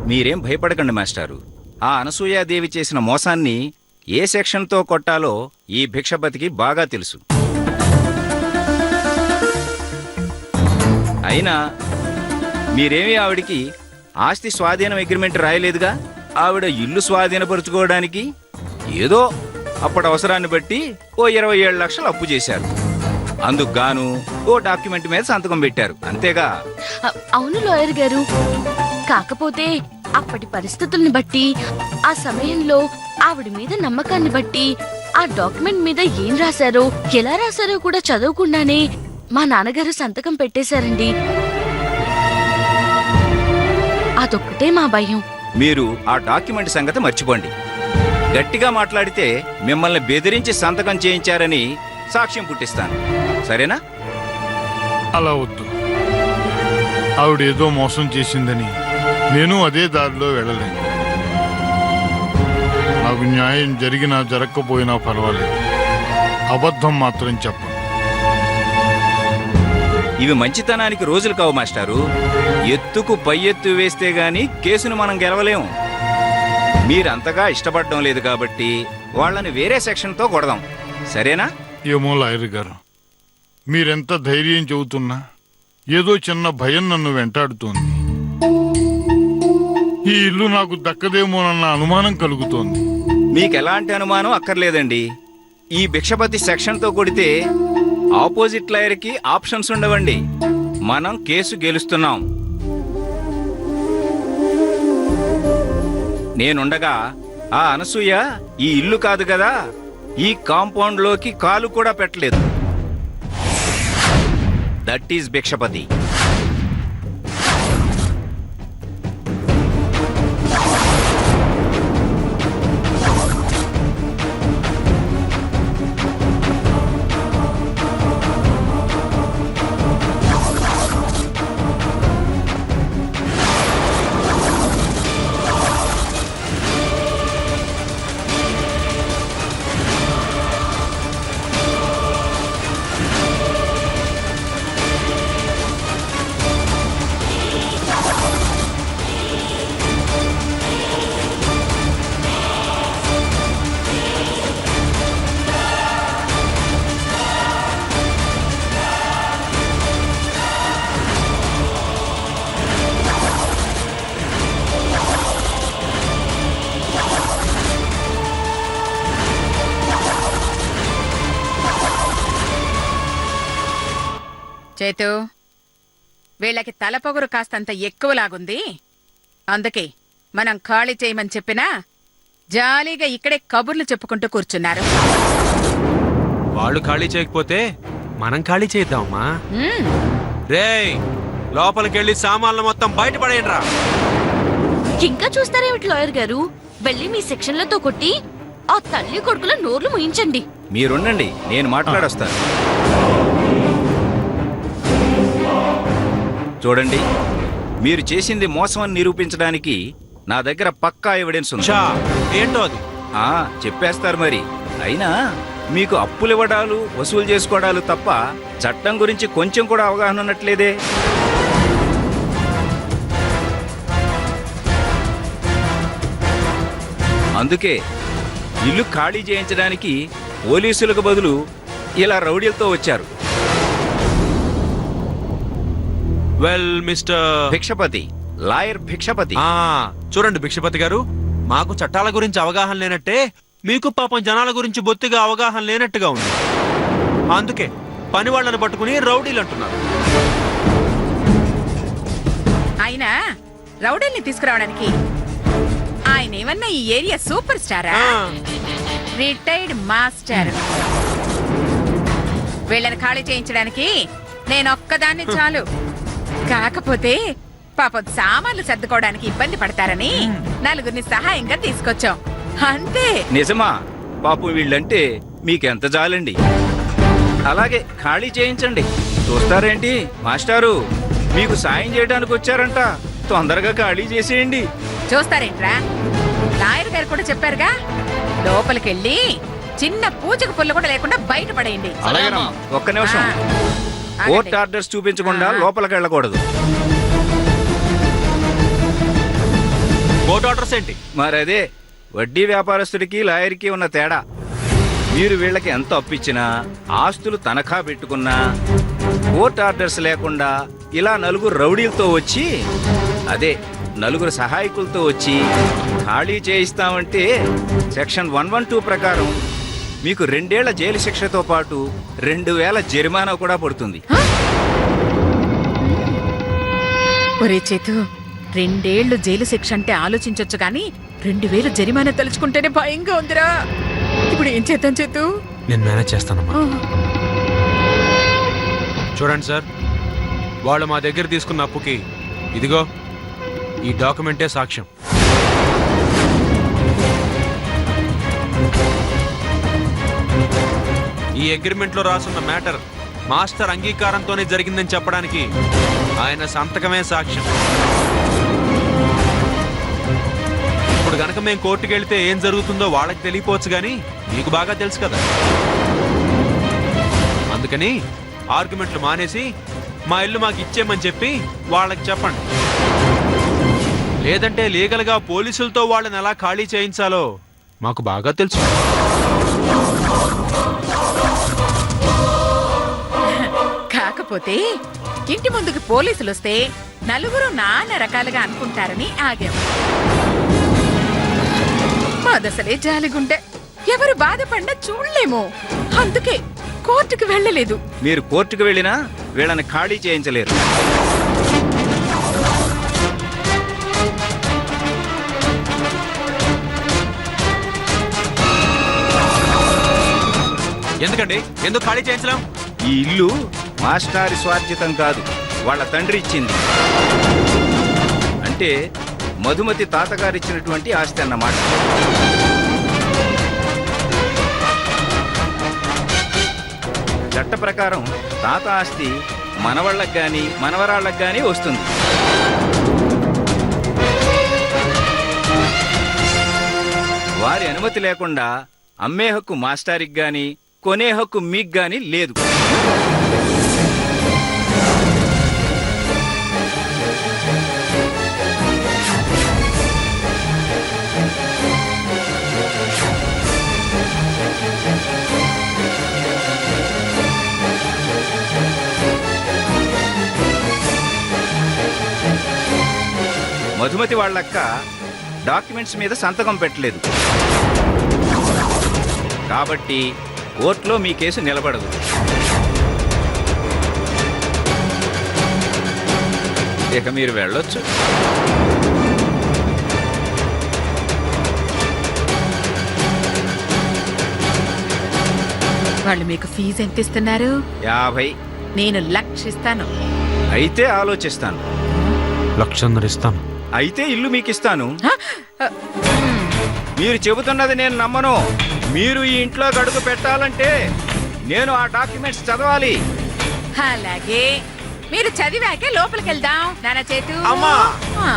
మీరేం భయపడకండి మాస్టారు. ఆ అనసూయాదేవి చేసిన మోసాన్ని ఏ సెక్షన్తో కొట్టాలో ఈ భిక్షపతికి బాగా తెలుసు. అయినా మీరేమీ ఆవిడికి ఆస్తి స్వాధీనం అగ్రిమెంట్ రాయలేదుగా. ఆవిడ ఇల్లు స్వాధీనపరుచుకోవడానికి ఏదో అప్పటి అవసరాన్ని బట్టి ఓ 27 లక్షలు అప్పు చేశారు. అందుకు గాను ఓ డాక్యుమెంట్ మీద సంతకం పెట్టారు, అంతేగా? అవును లాయర్ గారు, కాకపోతే అప్పటి పరిస్థితుల్ని బట్టి, ఆ సమయంలో ఆవిడ మీద నమ్మకాన్ని బట్టి ఆ డాక్యుమెంట్ మీద ఏం రాశారో ఎలా రాశారో కూడా చదవకుండానే మా నాన్నగారు సంతకం పెట్టేశారండి. అదొక్కటే మా భయం. మీరు ఆ డాక్యుమెంట్ సంగతి మర్చిపోండి. గట్టిగా మాట్లాడితే మిమ్మల్ని బెదిరించి సంతకం చేయించారని సాక్ష్యం పుట్టిస్తాను, సరేనా? అలా వద్దు. ఆవిడేదో మోసం చేసిందని నేను అదే దారిలో వెళ్ళలేను. నాకు న్యాయం జరిగినా జరగకపోయినా పర్వాలేదు, అబద్ధం మాత్రం చెప్పను. ఇవి మంచితనానికి రోజులు కావు మాస్టారు. ఎత్తుకు పై ఎత్తు వేస్తే గాని కేసును మనం గెలవలేము. మీరంతగా ఇష్టపడడం లేదు కాబట్టి వాళ్ళని వేరే సెక్షన్తో కొడదాం, సరేనా? ఏమో లాయర్ గారు, మీరెంత ధైర్యం చెబుతున్నా ఏదో చిన్న భయం నన్ను వెంటాడుతోంది. ఈ ఇల్లు నాకు దక్కదేమోనన్న అనుమానం కలుగుతోంది. మీకెలాంటి అనుమానం అక్కర్లేదండి. ఈ భిక్షపతి సెక్షన్తో కొడితే ఆపోజిట్ లాయర్కి ఆప్షన్స్ ఉండవండి. మనం కేసు గెలుస్తున్నాం. నేనుండగా ఆ అనసూయ ఈ ఇల్లు కాదు కదా, ఈ కాంపౌండ్లోకి కాలు కూడా పెట్టలేదు. That is Bhikshapathi. చేతు, వీళ్ళకి తలపొగరు కాస్తంత ఎక్కువలాగుంది. అందుకే మనం ఖాళీ చేయమని చెప్పినా జాలీగా ఇక్కడే కబుర్లు చెప్పుకుంటూ కూర్చున్నారు. వాళ్ళు ఖాళీ చేయకపోతే మనం ఖాళీ చేద్దామా? రేయ్, లోపలికెళ్ళి సామాన్లు మొత్తం బయటపడేయండి రా. ఇంకా చూస్తారేమిటి లాయర్ గారు, వెళ్ళి మీ సెక్షన్లతో కొట్టి ఆ తల్లి కొడుకుల నోర్లు ముయించండి. మీరుండండి, నేను మాట్లాడొస్తాను. చూడండి, మీరు చేసింది మోసం అని నిరూపించడానికి నా దగ్గర పక్కా ఎవిడెన్స్ ఉంది. ఏంటో అది? చెప్పేస్తారు మరి. అయినా మీకు అప్పులివ్వడాలు వసూలు చేసుకోవడాలు తప్ప చట్టం గురించి కొంచెం కూడా అవగాహన ఉన్నట్లేదే. అందుకే ఇల్లు ఖాళీ చేయించడానికి పోలీసులకు బదులు ఇలా రౌడీలతో వచ్చారు. Well mister Bhikshapathi, lawyer Bhikshapathi. చూడండి భిక్షపతి గారు, మాకు చట్టాల గురించి అవగాహన లేనట్టే మీకు పాపం జనాల గురించి బొత్తిగా అవగాహన లేనట్టుగా ఉంది. అందుకే పని వాళ్ళని పట్టుకుని రౌడీలు అంటున్నారు. అయినా రౌడీల్ని తీసుకురావడానికి ఆయన ఏమన్నా ఈ ఏరియా సూపర్ స్టారా? Retired master. వీళ్ళని ఖాళీ చేయించడానికి నేనొక్కదాన్ని చాలు. కాకపోతే పాపం సామాన్లు సర్దుకోవడానికి ఇబ్బంది పడతారని నలుగురిని సహాయంగా తీసుకొచ్చాం, అంతే. నిజమా? పాపం వీళ్ళంటే మీకెంత జాలండి. అలాగే ఖాళీ చేయించండి. చూస్తారేంటి మాస్టారు, మీకు సాయం చేయడానికి వచ్చారంట, తొందరగా ఖాళీ చేసేయండి. చూస్తారేంట్రా, లాయర్ గారు కూడా చెప్పారుగా, లోపలికెళ్ళి చిన్న పూజకు పుల్ల కూడా లేకుండా బయటపడేయండి. ఒక్క నిమిషం, కోర్ట్ ఆర్డర్స్ చూపించకుండా లోపలికి వెళ్ళకూడదు. కోర్టు ఆర్డర్స్ ఏంటి? మరదే వడ్డీ వ్యాపారస్తుడికి లాయర్కి ఉన్న తేడా. మీరు వీళ్ళకి ఎంత అప్పిచ్చినా, ఆస్తులు తనఖా పెట్టుకున్నా, కోర్ట్ ఆర్డర్స్ లేకుండా ఇలా నలుగురు రౌడీలతో వచ్చి, అదే నలుగురు సహాయకులతో వచ్చి ఖాళీ చేయిస్తామంటే సెక్షన్ 112 ప్రకారం మీకు 2 ఏళ్ల జైలు శిక్షతో పాటు 2000 జరిమానా కూడా పడుతుంది. ఒరే చేతు, 2 ఏళ్లు జైలు శిక్ష అంటే ఆలోచించొచ్చు గాని 2000 జరిమానా తలుచుకుంటేనే భయంగా ఉందిరా. ఇప్పుడు ఏం చేద్దాం చేతు? నేను మేనేజ్ చేస్తానమ్మా. చూడండి సార్, వాళ్ళు మా దగ్గర తీసుకున్న అప్పుకి ఇదిగో ఈ డాక్యుమెంటే సాక్ష్యం. ఈ అగ్రిమెంట్ లో రాసున్న మ్యాటర్ మాస్టర్ అంగీకారంతోనే జరిగిందని చెప్పడానికి ఆయన సంతకమే సాక్ష్యం. ఇప్పుడు గనక మేము కోర్టుకు వెళ్తే ఏం జరుగుతుందో వాళ్ళకి తెలియపోవచ్చు కానీ మీకు బాగా తెలుసు కదా. అందుకని ఆర్గ్యుమెంట్లు మానేసి మా ఇల్లు మాకు ఇచ్చేయమని చెప్పి వాళ్ళకి చెప్పండి. లేదంటే లీగల్గా పోలీసులతో వాళ్ళని ఎలా ఖాళీ చేయించాలో మాకు బాగా తెలుసు. కాకపోతే ఇంటి ముందుకు పోలీసులు వస్తే నలుగురు నానా రకాలుగా అనుకుంటారని ఆగాము. మాదసలే జాలిగుండె, ఎవరు బాధపడినా చూడలేము. అందుకే కోర్టుకు వెళ్ళలేదు. మీరు కోర్టుకు వెళ్ళినా వీళ్ళని ఖాళీ చేయించలేరు. ఎందుకండి? ఎందుకు ఖాళీ చేయించలేం? ఈ ఇల్లు మాస్టారి స్వార్జితం కాదు, వాళ్ళ తండ్రి ఇచ్చింది. అంటే మధుమతి తాతగారిచ్చినటువంటి ఆస్తి అన్నమాట. చట్ట ప్రకారం తాత ఆస్తి మనవాళ్ళకి గాని మనవరాళ్ళకి గాని వస్తుంది. వారి అనుమతి లేకుండా అమ్మే హక్కు మాస్టారికి గాని కొనే హక్కు మీకు గాని లేదు. మధుమతి వాళ్ళక్క డాక్యుమెంట్స్ మీద సంతకం పెట్టలేదు కాబట్టి కోర్టులో మీ కేసు నిలబడదు. ఇక మీరు వెళ్ళొచ్చు. వాళ్ళు మీకు ఫీజు ఎంత ఇస్తున్నారు? 50. నేను 1,00,000 ఇస్తాను. అయితే ఆలోచిస్తాను. 1,50,000 ఇస్తాను. అయితే ఇల్లు మీకు ఇస్తాను. ఆ, మీరు చెబుతున్నది నేను నమ్మను. మీరు ఈ ఇంట్లో అడుగు పెట్టాలంటే నేను ఆ డాక్యుమెంట్స్ చదవాలి. అలాగే, మీరు చదివాకే లోపలికి వెళ్దాం. నాన్న చేతు. అమ్మా! ఆ.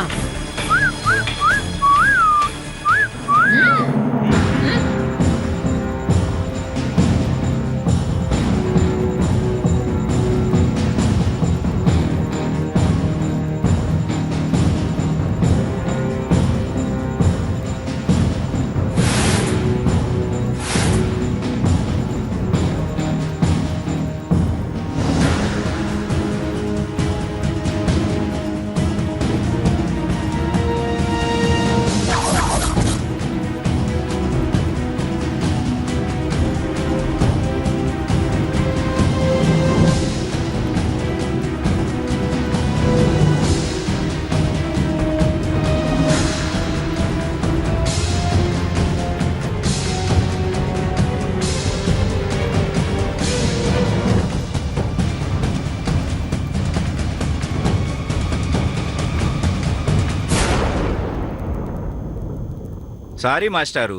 సారీ మాస్టారు,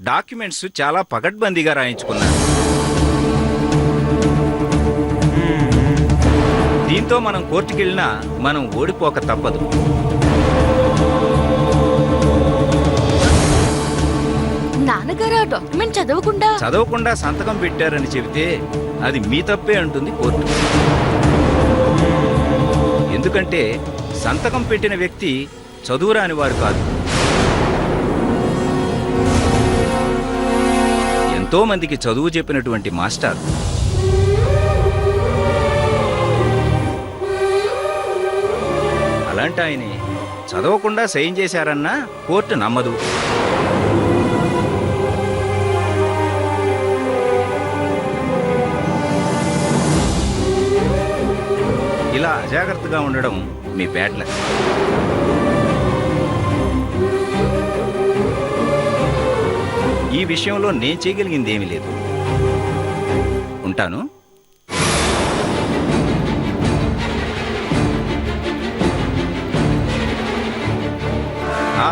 డాక్యుమెంట్స్ చాలా పకడ్బందీగా రాయించుకున్నారు. దీంతో మనం కోర్టుకెళ్ళినా మనం ఓడిపోక తప్పదు. నాన్నగారు ఆ డాక్యుమెంట్ చదవకుండా సంతకం పెట్టారని చెబితే అది మీ తప్పే అంటుంది కోర్టు. ఎందుకంటే సంతకం పెట్టిన వ్యక్తి చదువురాని వారు కాదు. ఎంతో మందికి చదువు చెప్పినటువంటి మాస్టర్. అలాంటి ఆయనే చదవకుండా సైన్ చేశారన్నా కోర్టు నమ్మదు. ఇలా అజాగ్రత్తగా ఉండడం మీ బ్యాడ్ లక్. ఈ విషయంలో నేను చేయగలిగింది ఏమీ లేదు. ఉంటాను.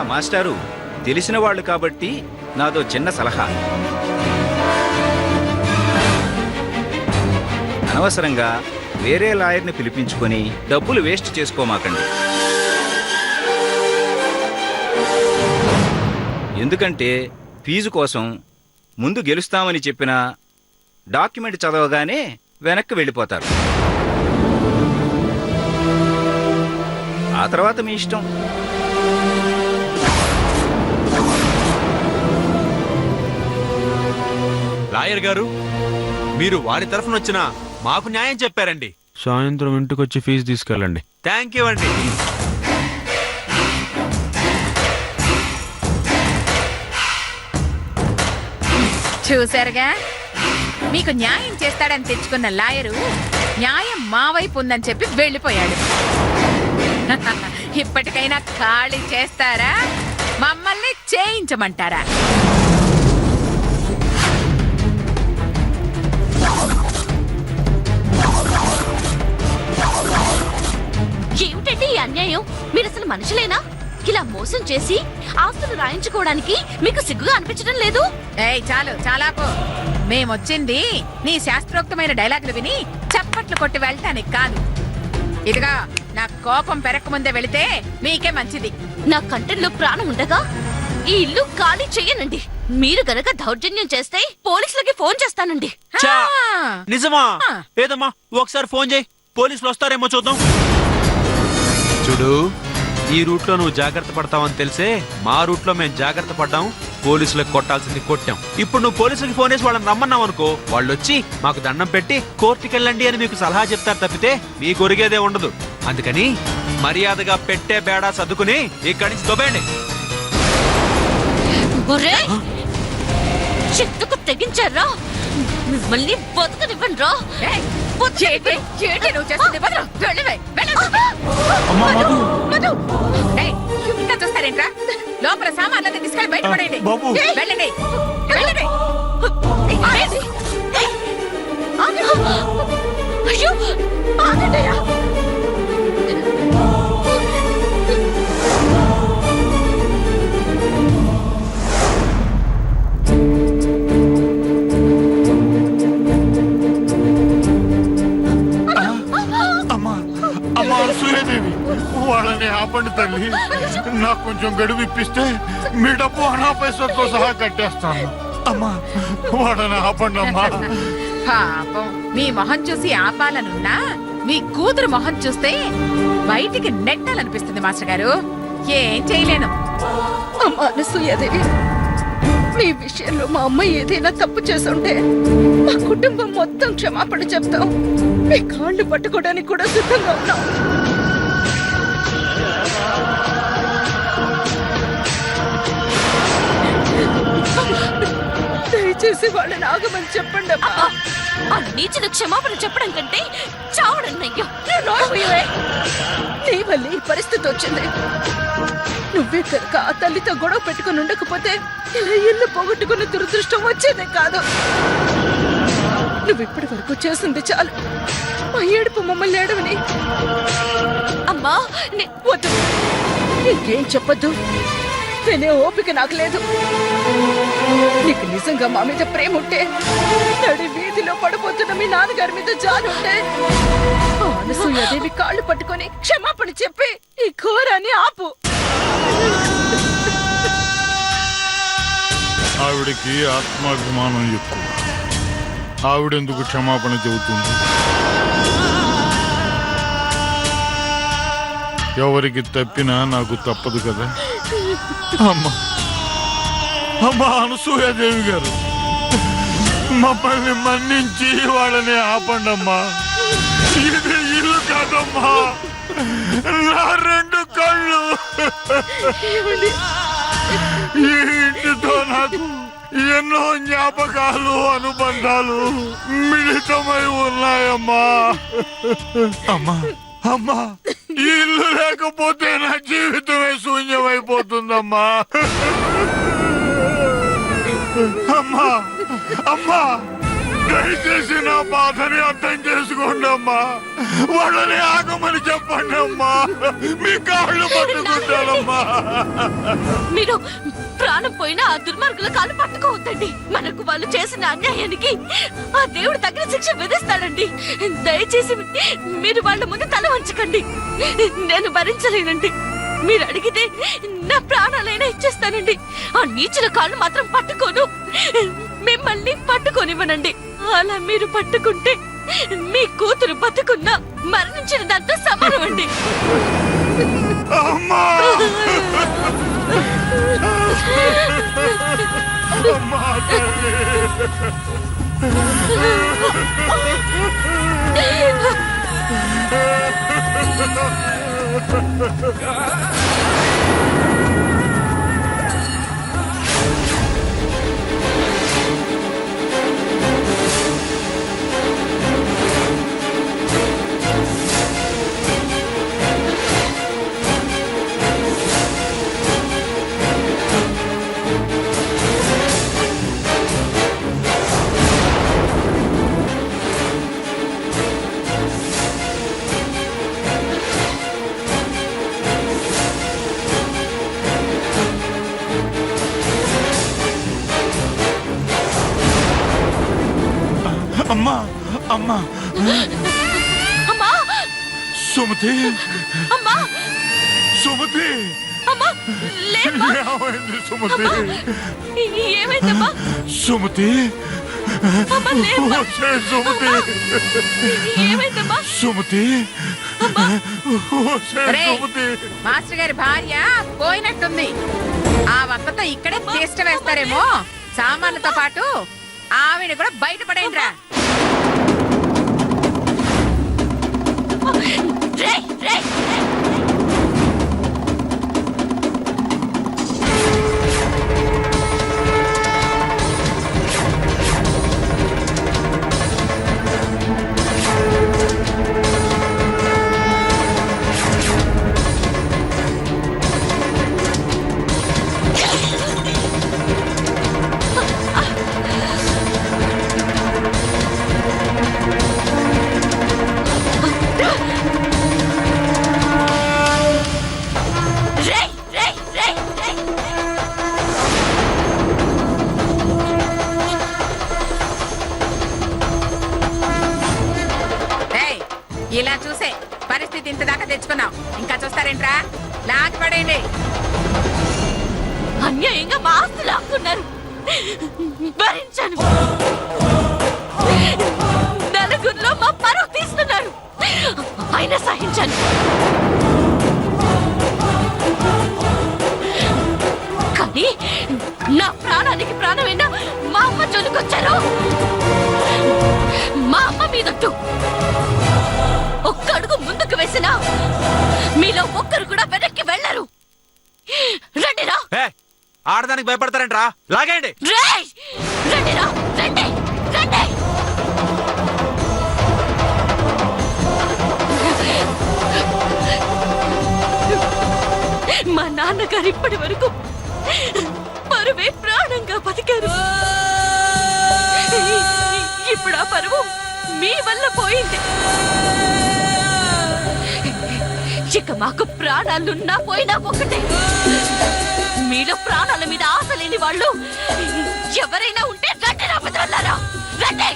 మాస్టారు, తెలిసిన వాళ్ళు కాబట్టి నాదో చిన్న సలహా. అనవసరంగా వేరే లాయర్ని పిలిపించుకొని డబ్బులు వేస్ట్ చేసుకోమాకండి. ఎందుకంటే ఫీజు కోసం ముందు గెలుస్తామని చెప్పిన డాక్యుమెంట్ చదవగానే వెనక్కి వెళ్ళిపోతారు. ఆ తర్వాత మీ ఇష్టం. లాయర్ గారు, మీరు వారి తరఫున వచ్చిన మాకు న్యాయం చెప్పారండి. సాయంత్రం ఇంటికొచ్చి ఫీజు తీసుకెళ్ళండి. థ్యాంక్ యూ అండి. చూసారుగా, మీకు న్యాయం చేస్తాడని తెచ్చుకున్న లాయరు న్యాయం మా వైపు ఉందని చెప్పి వెళ్ళిపోయాడు. ఇప్పటికైనా ఖాళీ చేస్తారా, మమ్మల్ని చేయించమంటారా? ఏమిటండి ఈ అన్యాయం? మీరు అసలు మనుషులేనా? ఇలా మోసం చేసి ఆస్తులు రాయించుకోవడానికి మీకు సిగ్గుగా అనిపించడం లేదు? ఏయ్ చాలు, చాలాపు. మేమొచ్చింది నీ శాస్త్రోక్తమైన డైలాగులు విని చప్పట్లు కొట్టి వెళ్ళటానికి కాదు. ఇదిగా నా కోపం పెరక్క ముందే వెళితే మీకే మంచిది. నా కంటెంట్లో ప్రాణం ఉండగా ఈ ఇల్లు ఖాళీ చెయ్యనండి. మీరు గనక దౌర్జన్యం చేస్తే పోలీసులకి ఫోన్ చేస్తానండి. చా, నిజమా? ఏదమ్మా, ఒకసారి ఫోన్ చేయి, పోలీసులు వస్తారేమో చూద్దాం. చూడు, ఈ రూట్ లో నువ్వు జాగ్రత్త పడతావని తెలిసే మా రూట్ లో మేము జాగ్రత్త పడ్డాం. పోలీసులకు కొట్టాల్సింది కొట్టాం. ఇప్పుడు నువ్వు పోలీసులకు ఫోన్ చేసి వాళ్ళని రమ్మన్నావు అనుకో, వాళ్ళు వచ్చి మాకు దండం పెట్టి కోర్టుకి వెళ్ళండి అని మీకు సలహా చెప్తారు తప్పితే మీకు ఒరిగేదే ఉండదు. అందుకని మర్యాదగా పెట్టే బేడా సర్దుకుని ఇక్కడి నుంచి దొబ్బేయండి. చెట్టుకు తెగించారా? మిమ్మల్ని బతుకనివ్వండి రా. ఇంకా చూస్తారేంట్రా? లోపల సామాన్లన్నీ తీసుకెళ్ళి బయట పడేయండి. వెళ్ళండి, వెళ్ళండి. అయ్యో, ఆగండియా. వాళ్ళని ఆపండి తల్లి. నాకు కొంచెం గడువు ఇప్పిస్తే మీ డబ్బు అనా పైసలతో సహా కట్టేస్తాను. అమ్మా, వాళ్ళని ఆపండి అమ్మా. పాపం, మీ మొహం చూసి ఆపాలనున్నా మీ కూతురు మొహం చూస్తే బయటికి నెట్టాలనిపిస్తుంది మాస్టర్ గారు. ఏం చేయలేను. అమ్మా అనసూయదేవి, మీ విషయంలో మా అమ్మ ఏదైనా తప్పు చేసుంటే మా కుటుంబం మొత్తం క్షమాపణ చెప్తాం. మీ కాళ్ళు పట్టుకోవడానికి కూడా సిద్ధంగా ఉన్నాం. దయచేసి వాళ్ళని ఆగమని చెప్పండి అమ్మా. ఆ నీచులు క్షమాపణ చెప్పడం కంటే చావడన్నయ్యో. నీ వల్ల ఈ పరిస్థితి వచ్చింది. నువ్వే కనుక ఆ తల్లితో గొడవ పెట్టుకుని ఉండకపోతే ఇలా ఇల్లు పోగొట్టుకున్న దురదృష్టం వచ్చేదే కాదు. నువ్వు ఇప్పటి వరకు చేసింది చాలు. మా ఏడుపు మమ్మల్ని ఏడవని. అమ్మా, వద్దు, ఇంకేం చెప్పొద్దు. వినే ఓపిక నాకు లేదు. నీకు నిజంగా మా మీద ప్రేమ ఉంటే, నడి వీధిలో పడిపోతున్న మీ నాన్నగారి మీద జాలి ఉంటే, అనసూయదేవి కాళ్ళు పట్టుకొని క్షమాపణ చెప్పి ఈ ఘోరాన్ని ఆపు. ఆవిడకి ఆత్మాభిమానం ఎక్కువ. ఆవిడెందుకు క్షమాపణ చెబుతుంది? ఎవరికి తప్పినా నాకు తప్పదు కదా. అమ్మా, అమ్మా అనసూయాదేవి గారు, మమ్మల్ని మన్నించి వాళ్ళని ఆపండమ్మా. ఇది ఇల్లు కాదమ్మా, నా రెండు కళ్ళు. ఈ ఇంటితో నాకు ఎన్నో జ్ఞాపకాలు, అనుబంధాలు మిళితమై ఉన్నాయమ్మా. అమ్మా అమ్మా, ఈ ఇల్లు లేకపోతే నా జీవితమే శూన్యమైపోతుందమ్మా. అమ్మా అమ్మా, దయచేసి నా బాధని అర్థం చేసుకోండి అమ్మా. వాళ్ళని ఆగమని చెప్పండి అమ్మా, మీ కాళ్ళు పట్టుకుంటానమ్మా. మీరు ప్రాణం పోయినా ఆ దుర్మార్గుల కాళ్ళు పట్టుకోవద్దండి. మనకు వాళ్ళు చేసిన అన్యాయానికి ఆ దేవుడు తగిన శిక్ష విధిస్తాడండి. దయచేసి మీరు వాళ్ళ ముందు తల వంచకండి. నేను భరించలేనండి. మీరు అడిగితే నా ప్రాణాలైనా ఇచ్చేస్తానండి. ఆ నీచుల కాళ్ళు మాత్రం పట్టుకోను. మిమ్మల్ని పట్టుకోనివ్వనండి. అలా మీరు పట్టుకుంటే మీ కూతురు బతుకున్నా మరణించిన దాంతో సమానమండి. అమ్మా అమ్మా తల్లి. అమ్మా అమ్మా అమ్మా సుమతి, అమ్మా సుమతి, అమ్మా లేమ్మా. ఏమైంది సుమతి? ఏమైందమ్మా? సుమతి, అమ్మా లేమ్మా. వచ్చే సుమతి, ఏమైందమ్మా? సుమతి, వచ్చే రేయ్, సుమతి. మాస్టర్ గారి భార్య పోయినట్టుంది. ఆ వక్కతో ఇక్కడే టేస్ట్ వేస్తారేమో. సామాన్లతో పాటు ఆవిడ కూడా బయటపడేంట్రా. రేయ్, రేయ్, రేయ్. ఇలా చూసే పరిస్థితి ఇంత దాకా తెచ్చుకున్నాం. ఇంకా చూస్తారేంట్రా? లాగి పడేయండి. అన్యాయంగా మా ఆస్తి లాక్కున్నారు. భరించాను. నలుగురిలో మా పరువు తీస్తున్నారు. అయినా సహించాను. కానీ నా ప్రాణానికి ప్రాణమైనా మా అమ్మ జోలికొచ్చారు. మా అమ్మ మీదొట్టు ఒక్క అడుగు ముందుకు వేసినా మీలో ఒక్కరు కూడా వెనక్కి వెళ్ళరు. రండిరా. ఆడదానికి భయపడతారంట్రా, లాగేయండి. రండిరా, రండి, రండి. మా నాన్నగారు ఇప్పటి వరకు పరువే ప్రాణంగా బతికారు. ఇప్పుడు ఆ పరువు మీ వల్ల పోయింది. ఇక మాకు ప్రాణాలున్నా పోయినా ఒకటే. మీలో ప్రాణాల మీద ఆశ లేని వాళ్ళు ఎవరైనా ఉంటే రండి నా పితరులారా, రండి.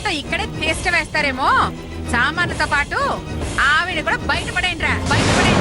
రాత్రంతా ఇక్కడే టేస్ట్ వేస్తారేమో. సామాన్లతో పాటు ఆవిడ కూడా బయటపడేయండిరా, బయటపడేయండి.